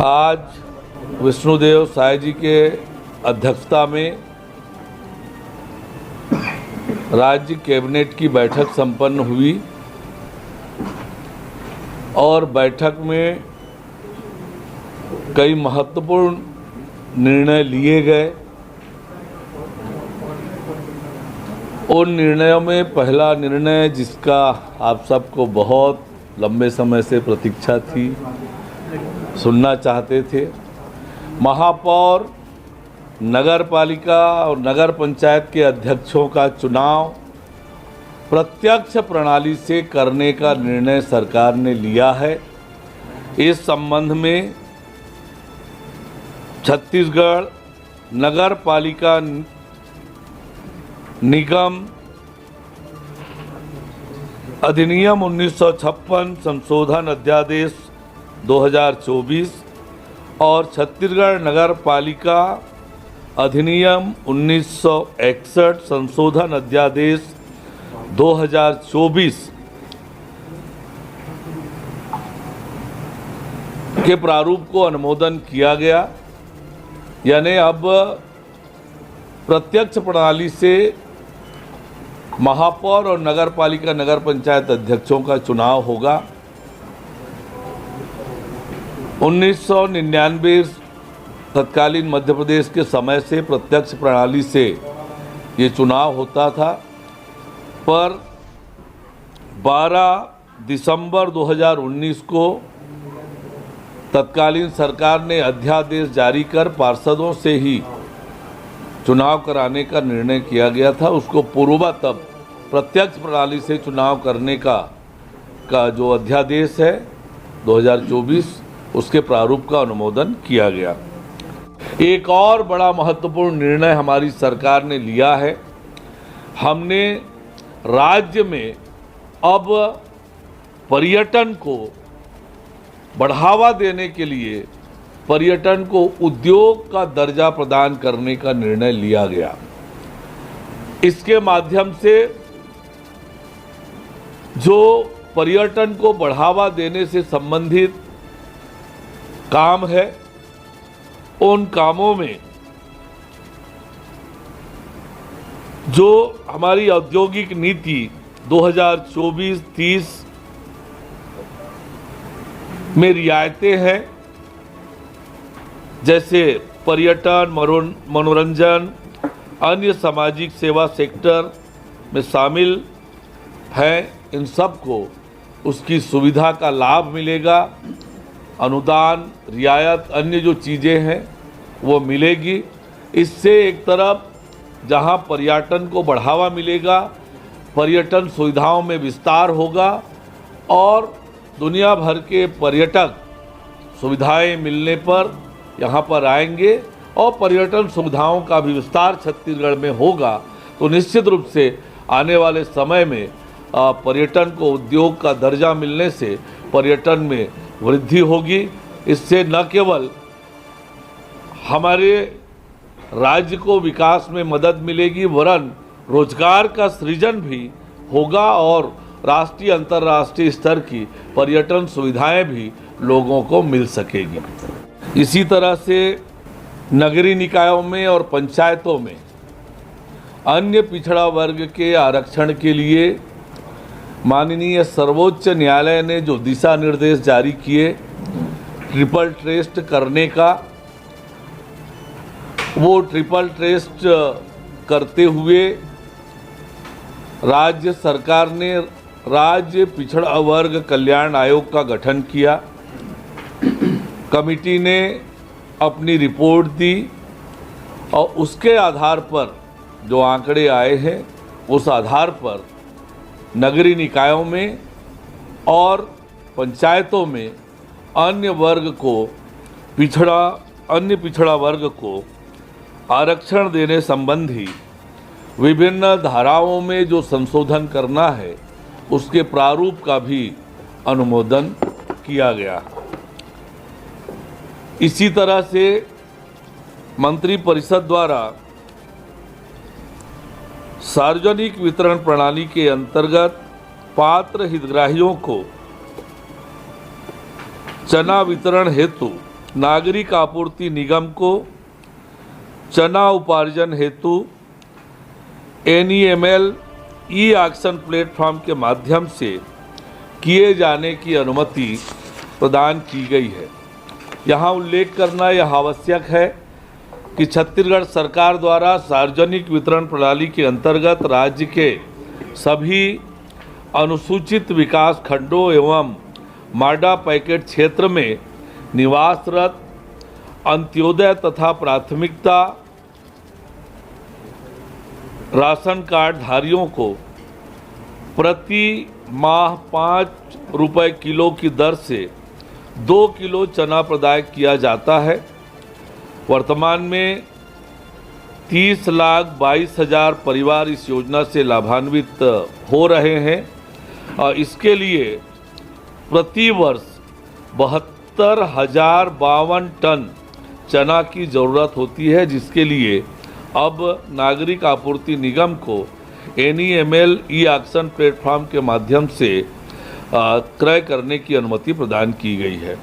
आज विष्णुदेव साय जी के अध्यक्षता में राज्य कैबिनेट की बैठक संपन्न हुई और बैठक में कई महत्वपूर्ण निर्णय लिए गए। उन निर्णयों में पहला निर्णय, जिसका आप सबको बहुत लंबे समय से प्रतीक्षा थी, सुनना चाहते थे, महापौर, नगर पालिका और नगर पंचायत के अध्यक्षों का चुनाव प्रत्यक्ष प्रणाली से करने का निर्णय सरकार ने लिया है। इस संबंध में छत्तीसगढ़ नगर पालिका निगम अधिनियम 1956 संशोधन अध्यादेश 2024 और छत्तीसगढ़ नगर पालिका अधिनियम 1961 संशोधन अध्यादेश 2024 के प्रारूप को अनुमोदन किया गया। यानी अब प्रत्यक्ष प्रणाली से महापौर और नगर पालिका नगर पंचायत अध्यक्षों का चुनाव होगा। 1999 तत्कालीन मध्य प्रदेश के समय से प्रत्यक्ष प्रणाली से ये चुनाव होता था, पर 12 दिसंबर 2019 को तत्कालीन सरकार ने अध्यादेश जारी कर पार्षदों से ही चुनाव कराने का निर्णय किया गया था। उसको पूर्ववत अब प्रत्यक्ष प्रणाली से चुनाव करने का जो अध्यादेश है 2024, उसके प्रारूप का अनुमोदन किया गया। एक और बड़ा महत्वपूर्ण निर्णय हमारी सरकार ने लिया है। हमने राज्य में अब पर्यटन को बढ़ावा देने के लिए पर्यटन को उद्योग का दर्जा प्रदान करने का निर्णय लिया गया। इसके माध्यम से जो पर्यटन को बढ़ावा देने से संबंधित काम है, उन कामों में जो हमारी औद्योगिक नीति 2024-30 में रियायतें हैं, जैसे पर्यटन, मनोरंजन, अन्य सामाजिक सेवा सेक्टर में शामिल हैं, इन सब को उसकी सुविधा का लाभ मिलेगा। अनुदान, रियायत, अन्य जो चीज़ें हैं वो मिलेगी। इससे एक तरफ जहां पर्यटन को बढ़ावा मिलेगा, पर्यटन सुविधाओं में विस्तार होगा और दुनिया भर के पर्यटक सुविधाएं मिलने पर यहाँ पर आएंगे और पर्यटन सुविधाओं का भी विस्तार छत्तीसगढ़ में होगा, तो निश्चित रूप से आने वाले समय में पर्यटन को उद्योग का दर्जा मिलने से पर्यटन में वृद्धि होगी। इससे न केवल हमारे राज्य को विकास में मदद मिलेगी, वरन रोजगार का सृजन भी होगा और राष्ट्रीय अंतर्राष्ट्रीय स्तर की पर्यटन सुविधाएं भी लोगों को मिल सकेगी। इसी तरह से नगरीय निकायों में और पंचायतों में अन्य पिछड़ा वर्ग के आरक्षण के लिए माननीय सर्वोच्च न्यायालय ने जो दिशा निर्देश जारी किए ट्रिपल टेस्ट करने का, वो ट्रिपल टेस्ट करते हुए राज्य सरकार ने राज्य पिछड़ा वर्ग कल्याण आयोग का गठन किया। कमिटी ने अपनी रिपोर्ट दी और उसके आधार पर जो आंकड़े आए हैं, उस आधार पर नगरीय निकायों में और पंचायतों में अन्य पिछड़ा वर्ग को आरक्षण देने संबंधी विभिन्न धाराओं में जो संशोधन करना है, उसके प्रारूप का भी अनुमोदन किया गया। इसी तरह से मंत्रिपरिषद द्वारा सार्वजनिक वितरण प्रणाली के अंतर्गत पात्र हितग्राहियों को चना वितरण हेतु नागरिक आपूर्ति निगम को चना उपार्जन हेतु NEML ऑक्शन प्लेटफॉर्म के माध्यम से किए जाने की अनुमति प्रदान की गई है। यहाँ उल्लेख करना यह आवश्यक है कि छत्तीसगढ़ सरकार द्वारा सार्वजनिक वितरण प्रणाली के अंतर्गत राज्य के सभी अनुसूचित विकास खंडों एवं माडा पैकेट क्षेत्र में निवासरत अंत्योदय तथा प्राथमिकता राशन कार्ड धारियों को प्रति माह 5 रुपये किलो की दर से 2 किलो चना प्रदाय किया जाता है। वर्तमान में 30,22,000 परिवार इस योजना से लाभान्वित हो रहे हैं और इसके लिए प्रति वर्ष 72,052 टन चना की ज़रूरत होती है, जिसके लिए अब नागरिक आपूर्ति निगम को NEML ऑक्शन प्लेटफॉर्म के माध्यम से क्रय करने की अनुमति प्रदान की गई है।